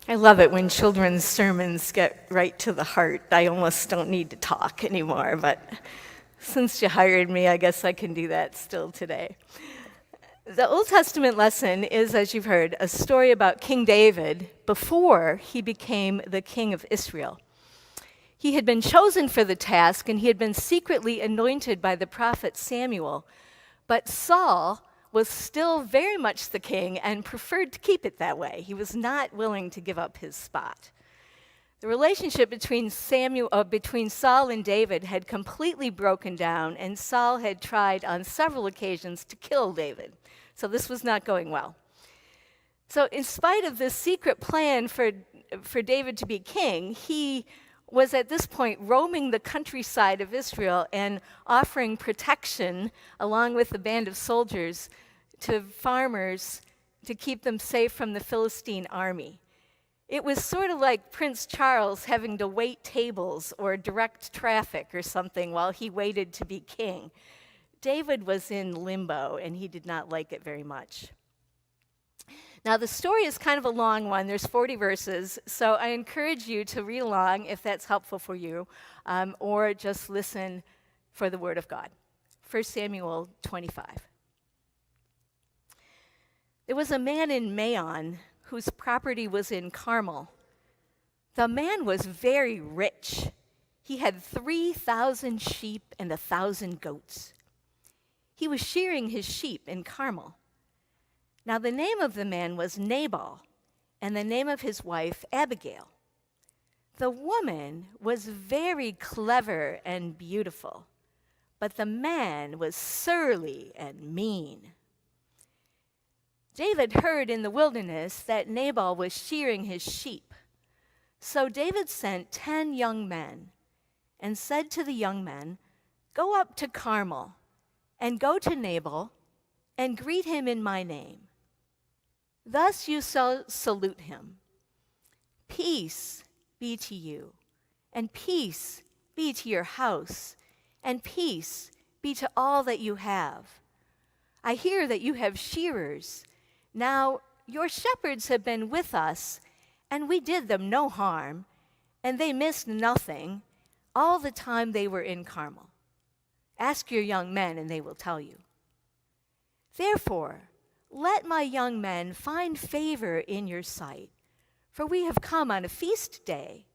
I love it when children's sermons get right to the heart. I almost don't need to talk anymore, but since you hired me, I guess I can do that still today. The Old Testament lesson is, as you've heard, a story about King David before he became the king of Israel. He had been chosen for the task, and he had been secretly anointed by the prophet Samuel. But Saul was still very much the king and preferred to keep it that way. He was not willing to give up his spot. The relationship between Saul and David had completely broken down, and Saul had tried on several occasions to kill David. So this was not going well. So in spite of this secret plan for David to be king, he was at this point roaming the countryside of Israel and offering protection along with a band of soldiers to farmers to keep them safe from the Philistine army. It was sort of like Prince Charles having to wait tables or direct traffic or something while he waited to be king. David was in limbo, and he did not like it very much. Now, the story is kind of a long one. There's 40 verses, so I encourage you to read along if that's helpful for you, or just listen for the word of God. 1 Samuel 25. There was a man in Maon whose property was in Carmel. The man was very rich. He had 3,000 sheep and 1,000 goats. He was shearing his sheep in Carmel. Now the name of the man was Nabal, and the name of his wife Abigail. The woman was very clever and beautiful, but the man was surly and mean. David heard in the wilderness that Nabal was shearing his sheep. So David sent 10 young men and said to the young men, "Go up to Carmel and go to Nabal and greet him in my name. Thus you shall salute him. Peace be to you, and peace be to your house, and peace be to all that you have. I hear that you have shearers. Now your shepherds have been with us, and we did them no harm, and they missed nothing all the time they were in Carmel. Ask your young men, and they will tell you. Therefore, let my young men find favor in your sight, for we have come on a feast day.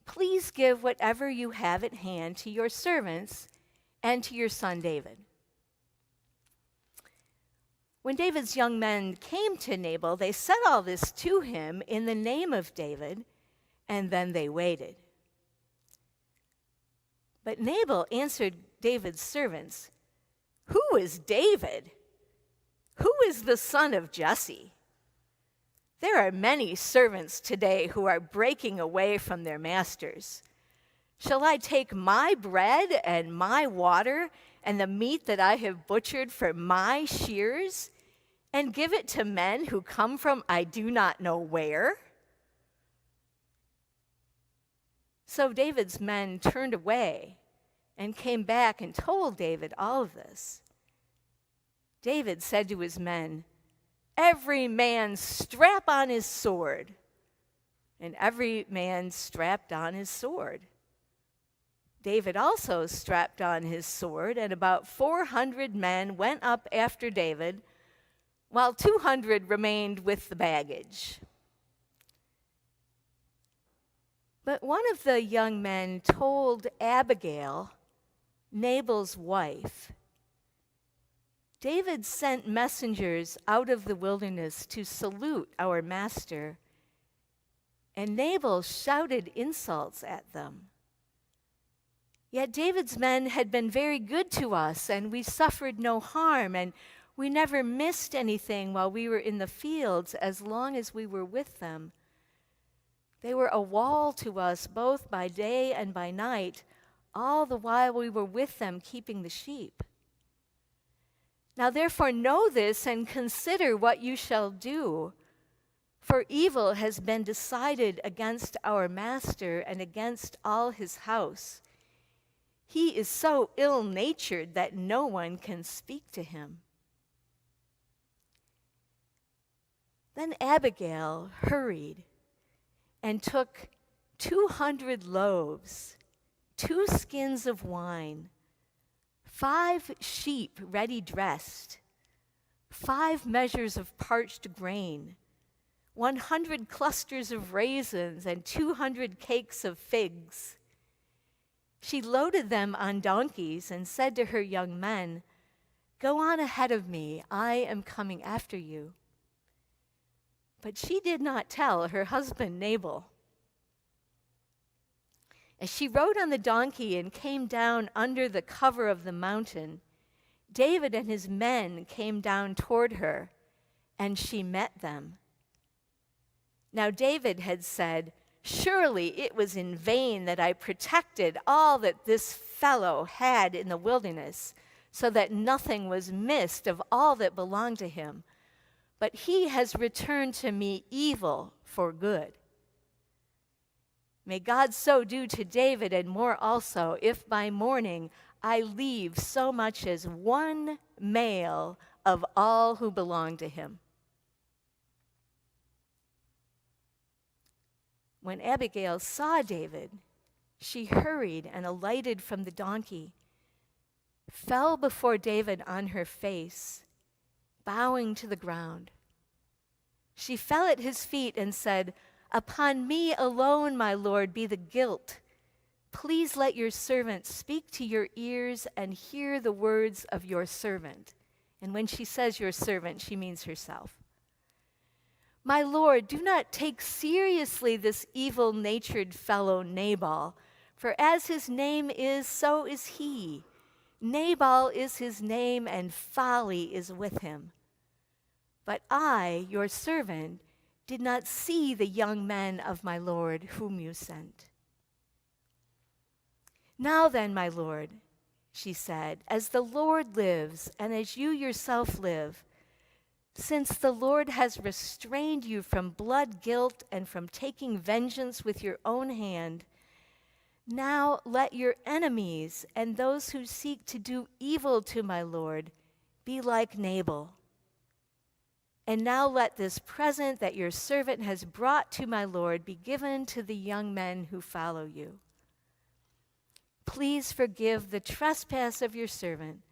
Please give whatever you have at hand to your servants and to your son David." When David's young men came to Nabal, they said all this to him in the name of David, and then they waited. But Nabal answered David's servants, "Who is David? Who is the son of Jesse? There are many servants today who are breaking away from their masters. Shall I take my bread and my water and the meat that I have butchered for my shears and give it to men who come from I do not know where?" So David's men turned away and came back and told David all of this. David said to his men, "Every man strap on his sword." And every man strapped on his sword. David also strapped on his sword, and about 400 men went up after David, while 200 remained with the baggage. But one of the young men told Abigail, Nabal's wife, "David sent messengers out of the wilderness to salute our master, and Nabal shouted insults at them. Yet David's men had been very good to us, and we suffered no harm, and we never missed anything while we were in the fields as long as we were with them. They were a wall to us both by day and by night, all the while we were with them keeping the sheep. Now therefore know this and consider what you shall do, for evil has been decided against our master and against all his house. He is so ill-natured that no one can speak to him." Then Abigail hurried and took 200 loaves, 2 skins of wine, 5 sheep ready dressed, 5 measures of parched grain, 100 clusters of raisins, and 200 cakes of figs. She loaded them on donkeys and said to her young men, "Go on ahead of me, I am coming after you." But she did not tell her husband Nabal. As she rode on the donkey and came down under the cover of the mountain, David and his men came down toward her, and she met them. Now David had said, "Surely it was in vain that I protected all that this fellow had in the wilderness, so that nothing was missed of all that belonged to him. But he has returned to me evil for good. May God so do to David and more also, if by morning I leave so much as one male of all who belong to him." When Abigail saw David, she hurried and alighted from the donkey, fell before David on her face, bowing to the ground. She fell at his feet and said, "Upon me alone, my lord, be the guilt. Please let your servant speak to your ears and hear the words of your servant." And when she says your servant, she means herself. "My lord, do not take seriously this evil-natured fellow Nabal, for as his name is, so is he. Nabal is his name, and folly is with him. But I, your servant, did not see the young men of my lord whom you sent." "Now then, my lord," she said, "as the Lord lives, and as you yourself live, since the Lord has restrained you from blood guilt and from taking vengeance with your own hand, now let your enemies and those who seek to do evil to my Lord be like Nabal. And now let this present that your servant has brought to my Lord be given to the young men who follow you. Please forgive the trespass of your servant,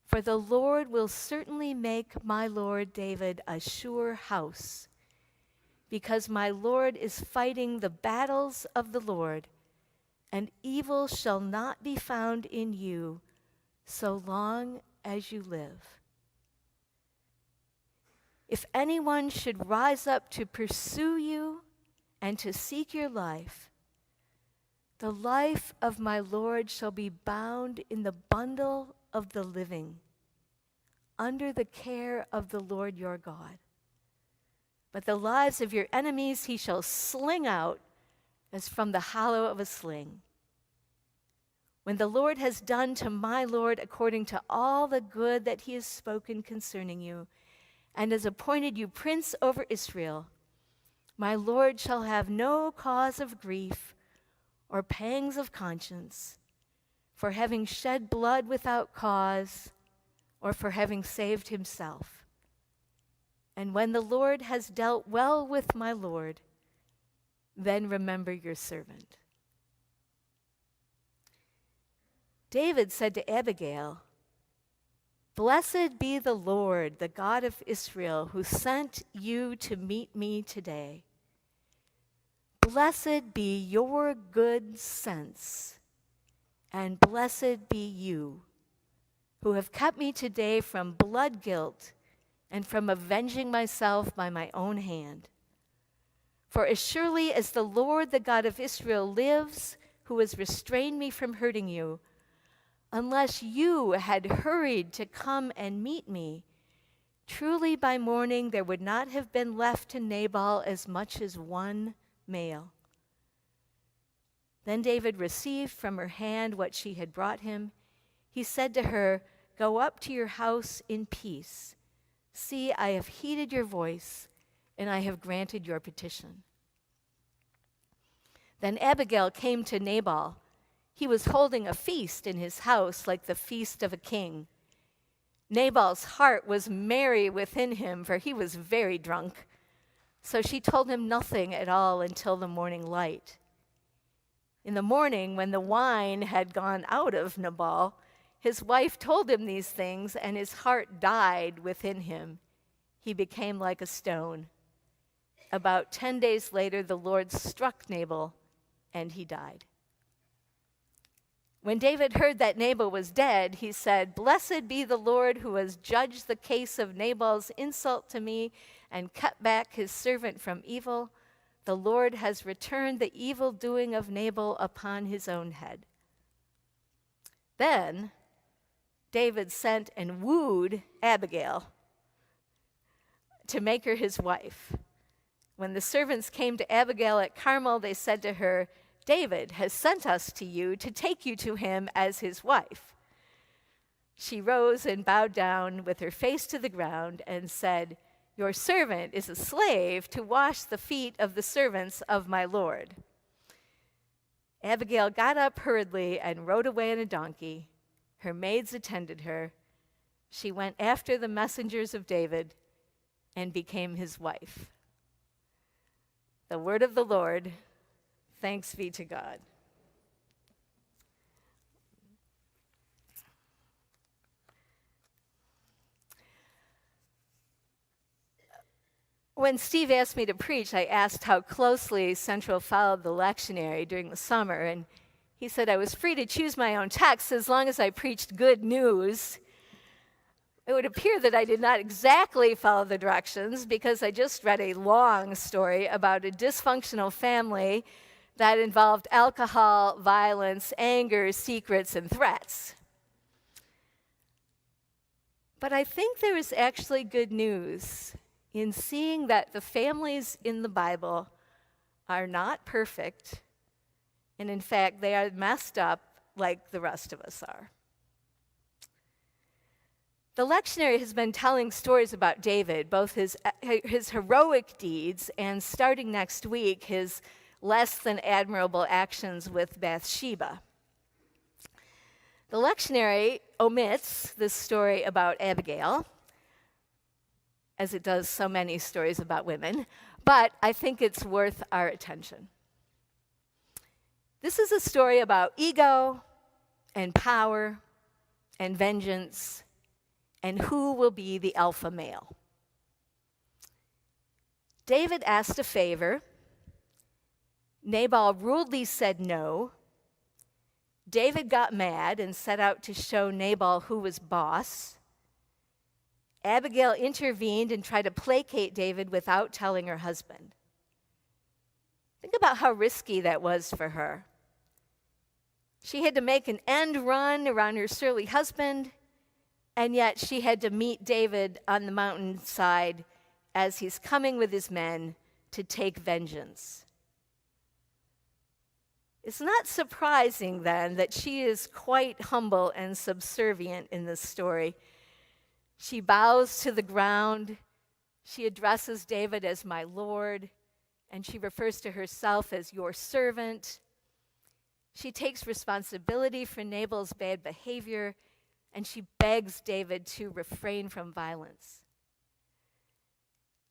for the Lord will certainly make my Lord David a sure house, because my Lord is fighting the battles of the Lord, and evil shall not be found in you so long as you live. If anyone should rise up to pursue you and to seek your life, the life of my Lord shall be bound in the bundle of the living, under the care of the Lord your God. But the lives of your enemies he shall sling out as from the hollow of a sling. When the Lord has done to my Lord according to all the good that he has spoken concerning you, and has appointed you prince over Israel, my Lord shall have no cause of grief or pangs of conscience for having shed blood without cause, or for having saved himself. And when the Lord has dealt well with my Lord, then remember your servant." David said to Abigail, "Blessed be the Lord, the God of Israel, who sent you to meet me today. Blessed be your good sense, and blessed be you, who have kept me today from blood guilt and from avenging myself by my own hand. For as surely as the Lord, the God of Israel, lives, who has restrained me from hurting you, unless you had hurried to come and meet me, truly by morning there would not have been left to Nabal as much as one male." Then David received from her hand what she had brought him. He said to her, "Go up to your house in peace. See, I have heeded your voice, and I have granted your petition." Then Abigail came to Nabal. He was holding a feast in his house like the feast of a king. Nabal's heart was merry within him, for he was very drunk. So she told him nothing at all until the morning light. In the morning, when the wine had gone out of Nabal, his wife told him these things, and his heart died within him. He became like a stone. About 10 days later, the Lord struck Nabal, and he died. When David heard that Nabal was dead, he said, "Blessed be the Lord who has judged the case of Nabal's insult to me and cut back his servant from evil. The Lord has returned the evil doing of Nabal upon his own head." Then David sent and wooed Abigail to make her his wife. When the servants came to Abigail at Carmel, they said to her, "David has sent us to you to take you to him as his wife." She rose and bowed down with her face to the ground and said, "Your servant is a slave to wash the feet of the servants of my Lord." Abigail got up hurriedly and rode away on a donkey. Her maids attended her. She went after the messengers of David and became his wife. The word of the Lord. Thanks be to God. When Steve asked me to preach, I asked how closely Central followed the lectionary during the summer, and he said I was free to choose my own text as long as I preached good news. It would appear that I did not exactly follow the directions because I just read a long story about a dysfunctional family that involved alcohol, violence, anger, secrets, and threats. But I think there is actually good news in seeing that the families in the Bible are not perfect, and in fact, they are messed up like the rest of us are. The lectionary has been telling stories about David, both his heroic deeds and, starting next week, his less than admirable actions with Bathsheba. The lectionary omits this story about Abigail, as it does so many stories about women, but I think it's worth our attention. This is a story about ego and power and vengeance and who will be the alpha male. David asked a favor. Nabal rudely said no. David got mad and set out to show Nabal who was boss. Abigail intervened and tried to placate David without telling her husband. Think about how risky that was for her. She had to make an end run around her surly husband, and yet she had to meet David on the mountainside as he's coming with his men to take vengeance. It's not surprising, then, that she is quite humble and subservient in this story. She bows to the ground, she addresses David as my Lord, and she refers to herself as your servant. She takes responsibility for Nabal's bad behavior, and she begs David to refrain from violence.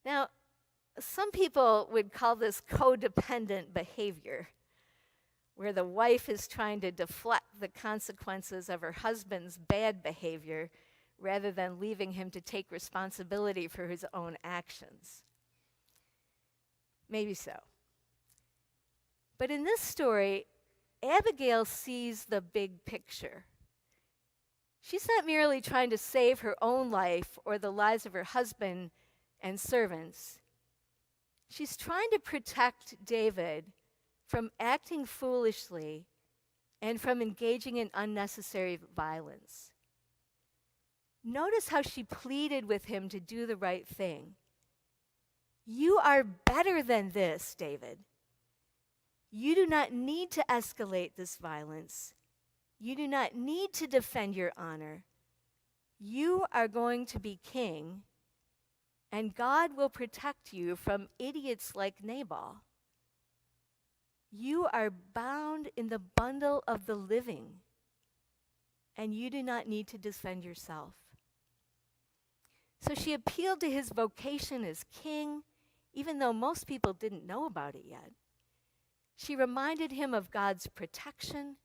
Now, some people would call this codependent behavior, where the wife is trying to deflect the consequences of her husband's bad behavior rather than leaving him to take responsibility for his own actions. Maybe so. But in this story, Abigail sees the big picture. She's not merely trying to save her own life or the lives of her husband and servants. She's trying to protect David from acting foolishly and from engaging in unnecessary violence. Notice how she pleaded with him to do the right thing. You are better than this, David. You do not need to escalate this violence. You do not need to defend your honor. You are going to be king, and God will protect you from idiots like Nabal. You are bound in the bundle of the living, and you do not need to defend yourself. So she appealed to his vocation as king, even though most people didn't know about it yet. She reminded him of God's protection.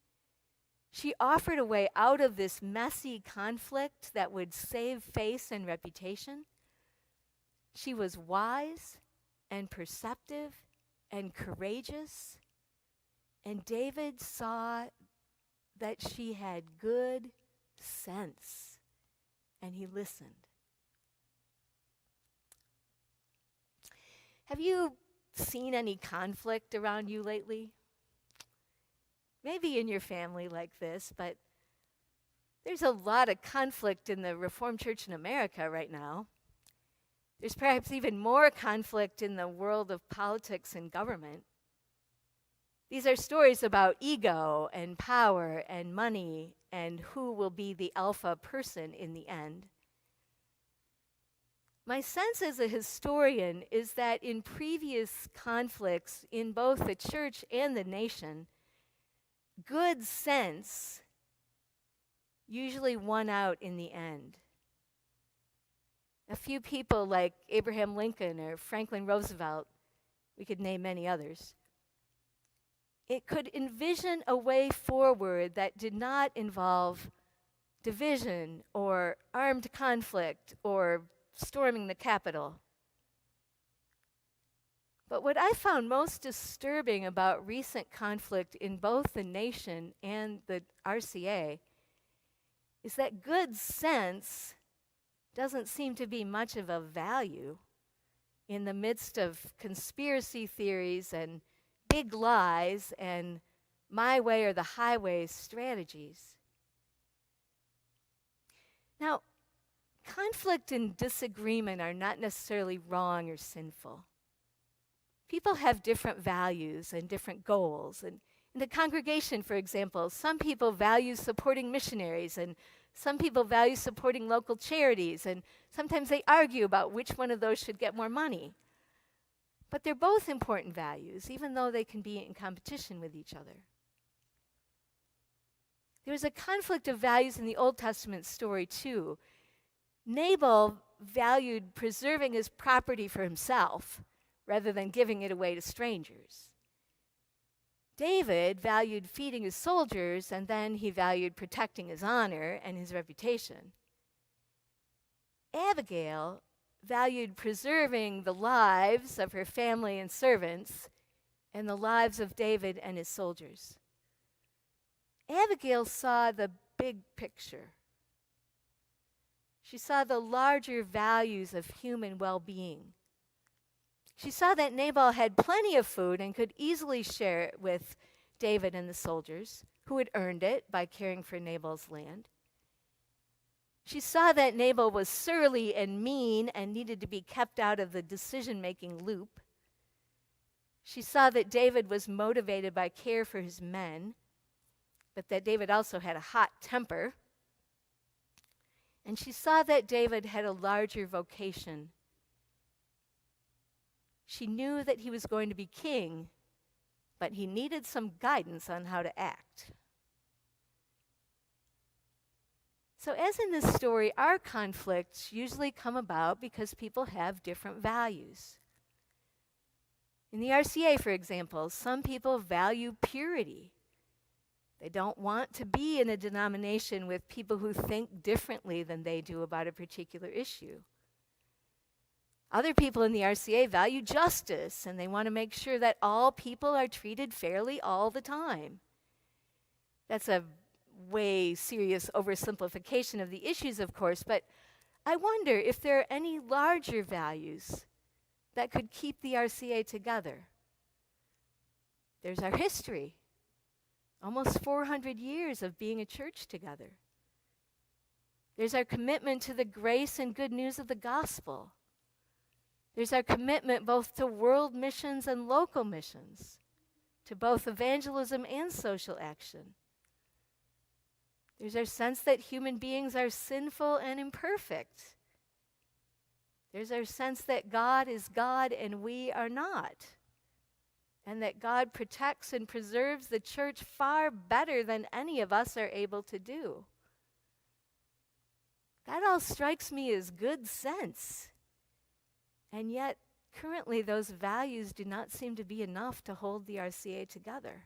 She offered a way out of this messy conflict that would save face and reputation. She was wise and perceptive and courageous, and David saw that she had good sense, and he listened. Have you seen any conflict around you lately? Maybe in your family like this, but there's a lot of conflict in the Reformed Church in America right now. There's perhaps even more conflict in the world of politics and government. These are stories about ego and power and money and who will be the alpha person in the end. My sense as a historian is that in previous conflicts in both the church and the nation, good sense usually won out in the end. A few people like Abraham Lincoln or Franklin Roosevelt, we could name many others, it could envision a way forward that did not involve division or armed conflict or storming the Capitol. But what I found most disturbing about recent conflict in both the nation and the RCA is that good sense doesn't seem to be much of a value in the midst of conspiracy theories and big lies and my way or the highway strategies. Now, conflict and disagreement are not necessarily wrong or sinful. People have different values and different goals. And in the congregation, for example, some people value supporting missionaries, and some people value supporting local charities, and sometimes they argue about which one of those should get more money. But they're both important values, even though they can be in competition with each other. There was a conflict of values in the Old Testament story, too. Nabal valued preserving his property for himself rather than giving it away to strangers. David valued feeding his soldiers, and then he valued protecting his honor and his reputation. Abigail valued preserving the lives of her family and servants and the lives of David and his soldiers. Abigail saw the big picture. She saw the larger values of human well-being. She saw that Nabal had plenty of food and could easily share it with David and the soldiers, who had earned it by caring for Nabal's land. She saw that Nabal was surly and mean and needed to be kept out of the decision-making loop. She saw that David was motivated by care for his men, but that David also had a hot temper. And she saw that David had a larger vocation. She knew that he was going to be king, but he needed some guidance on how to act. So as in this story, our conflicts usually come about because people have different values. In the RCA, for example, some people value purity. They don't want to be in a denomination with people who think differently than they do about a particular issue. Other people in the RCA value justice, and they want to make sure that all people are treated fairly all the time. That's a way serious oversimplification of the issues, of course, but I wonder if there are any larger values that could keep the RCA together. There's our history. Almost 400 years of being a church together. There's our commitment to the grace and good news of the gospel. There's our commitment both to world missions and local missions, to both evangelism and social action. There's our sense that human beings are sinful and imperfect. There's our sense that God is God and we are not, and that God protects and preserves the church far better than any of us are able to do. That all strikes me as good sense. And yet, currently those values do not seem to be enough to hold the RCA together.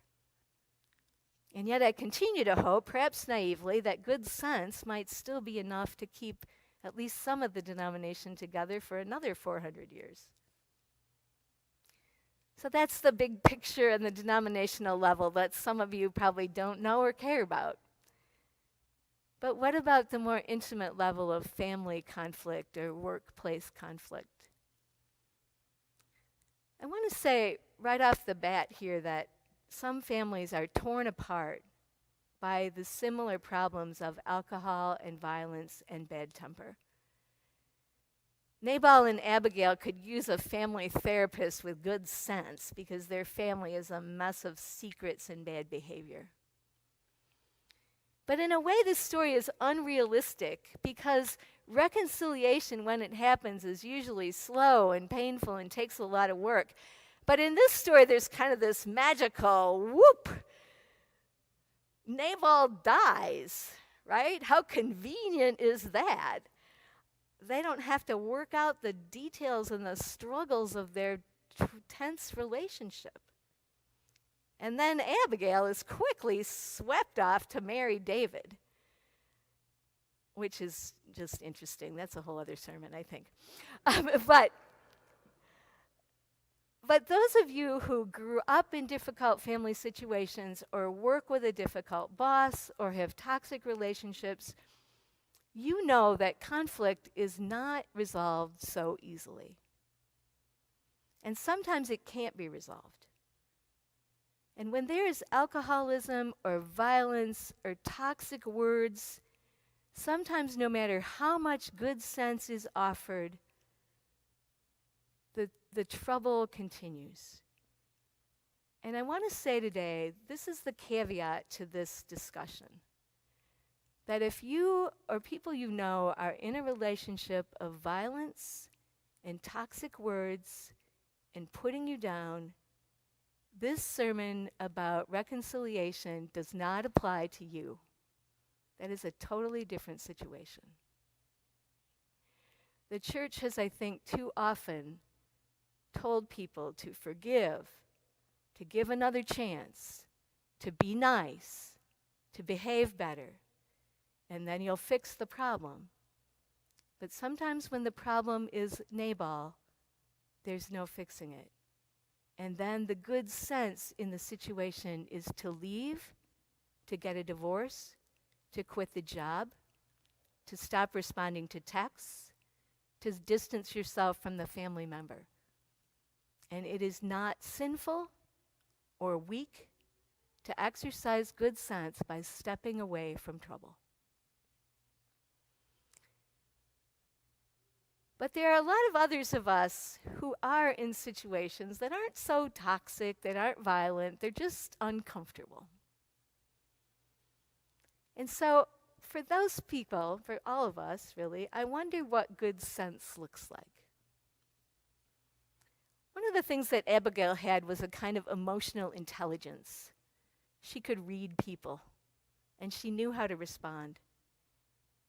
And yet I continue to hope, perhaps naively, that good sense might still be enough to keep at least some of the denomination together for another 400 years. So that's the big picture on the denominational level that some of you probably don't know or care about. But what about the more intimate level of family conflict or workplace conflict? I want to say right off the bat here that some families are torn apart by the similar problems of alcohol and violence and bad temper. Nabal and Abigail could use a family therapist with good sense because their family is a mess of secrets and bad behavior. But in a way, this story is unrealistic because reconciliation, when it happens, is usually slow and painful and takes a lot of work. But in this story, there's kind of this magical whoop. Nabal dies, right? How convenient is that? They don't have to work out the details and the struggles of their tense relationship. And then Abigail is quickly swept off to marry David, which is just interesting. That's a whole other sermon, I think. But those of you who grew up in difficult family situations or work with a difficult boss or have toxic relationships, you know that conflict is not resolved so easily. And sometimes it can't be resolved. And when there is alcoholism or violence or toxic words, sometimes no matter how much good sense is offered, the trouble continues. And I want to say today, this is the caveat to this discussion, that if you or people you know are in a relationship of violence and toxic words and putting you down, this sermon about reconciliation does not apply to you. That is a totally different situation. The church has, I think, too often told people to forgive, to give another chance, to be nice, to behave better, and then you'll fix the problem. But sometimes when the problem is Nabal, there's no fixing it. And then the good sense in the situation is to leave, to get a divorce, to quit the job, to stop responding to texts, to distance yourself from the family member. And it is not sinful or weak to exercise good sense by stepping away from trouble. But there are a lot of others of us who are in situations that aren't so toxic, that aren't violent, they're just uncomfortable. And so for those people, for all of us really, I wonder what good sense looks like. One of the things that Abigail had was a kind of emotional intelligence. She could read people, and she knew how to respond.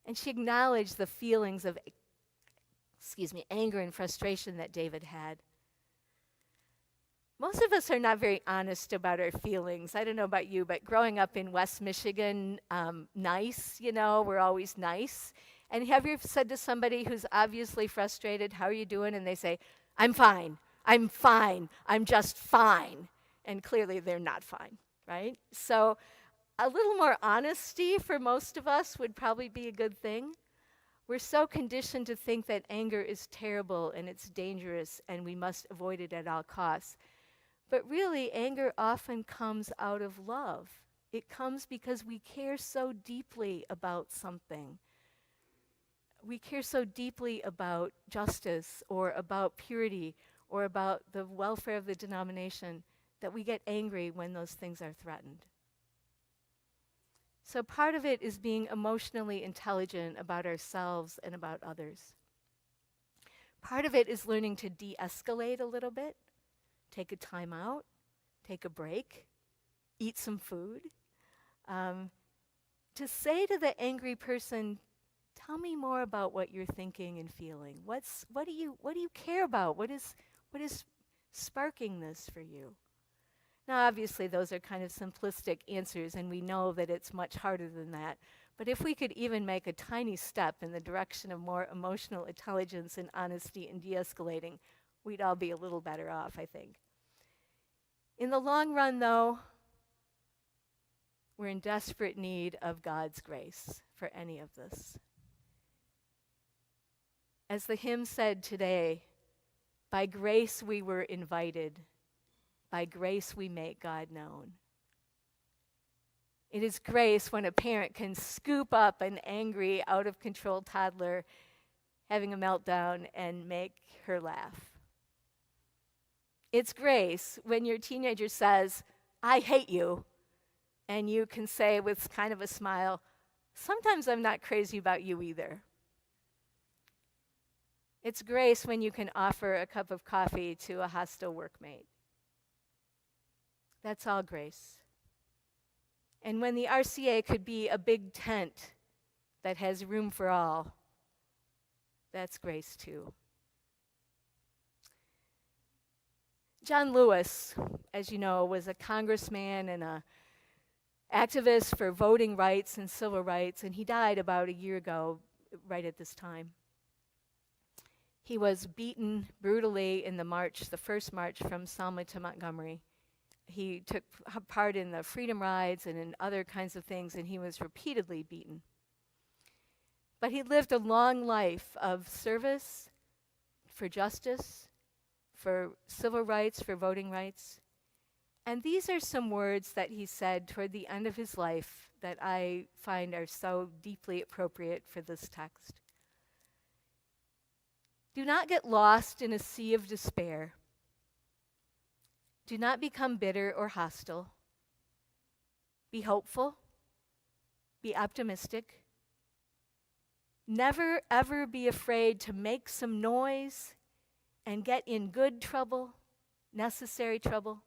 And she acknowledged the feelings of anger and frustration that David had. Most of us are not very honest about our feelings. I don't know about you, but growing up in West Michigan, nice, we're always nice. And have you ever said to somebody who's obviously frustrated, how are you doing? And they say, I'm fine, I'm just fine. And clearly they're not fine, right? So a little more honesty for most of us would probably be a good thing. We're so conditioned to think that anger is terrible and it's dangerous and we must avoid it at all costs. But really, anger often comes out of love. It comes because we care so deeply about something. We care so deeply about justice or about purity or about the welfare of the denomination that we get angry when those things are threatened. So part of it is being emotionally intelligent about ourselves and about others. Part of it is learning to de-escalate a little bit, take a time out, take a break, eat some food. To say to the angry person, tell me more about what you're thinking and feeling. What do you care about? What is What is sparking this for you? Now, obviously, those are kind of simplistic answers, and we know that it's much harder than that. But if we could even make a tiny step in the direction of more emotional intelligence and honesty and de-escalating, we'd all be a little better off, I think. In the long run, though, we're in desperate need of God's grace for any of this. As the hymn said today, by grace we were invited. By grace we make God known. It is grace when a parent can scoop up an angry, out-of-control toddler having a meltdown and make her laugh. It's grace when your teenager says, "I hate you," and you can say with kind of a smile, "Sometimes I'm not crazy about you either." It's grace when you can offer a cup of coffee to a hostile workmate. That's all grace. And when the RCA could be a big tent that has room for all, that's grace too. John Lewis, as you know, was a congressman and an activist for voting rights and civil rights, and he died about a year ago, right at this time. He was beaten brutally in the first march from Selma to Montgomery. He took part in the freedom rides and in other kinds of things, and he was repeatedly beaten. But he lived a long life of service for justice, for civil rights, for voting rights. And these are some words that he said toward the end of his life that I find are so deeply appropriate for this text. Do not get lost in a sea of despair. Do not become bitter or hostile. Be hopeful. Be optimistic. Never, ever be afraid to make some noise and get in good trouble, necessary trouble.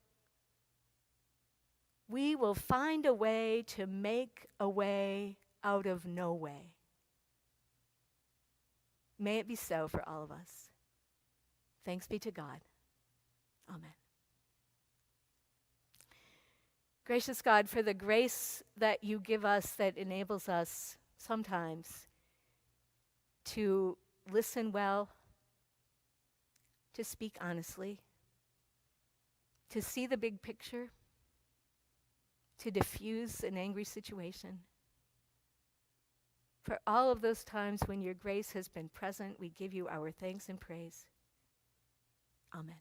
We will find a way to make a way out of no way. May it be so for all of us. Thanks be to God. Amen. Gracious God, for the grace that you give us that enables us sometimes to listen well, to speak honestly, to see the big picture, to diffuse an angry situation. For all of those times when your grace has been present, we give you our thanks and praise. Amen.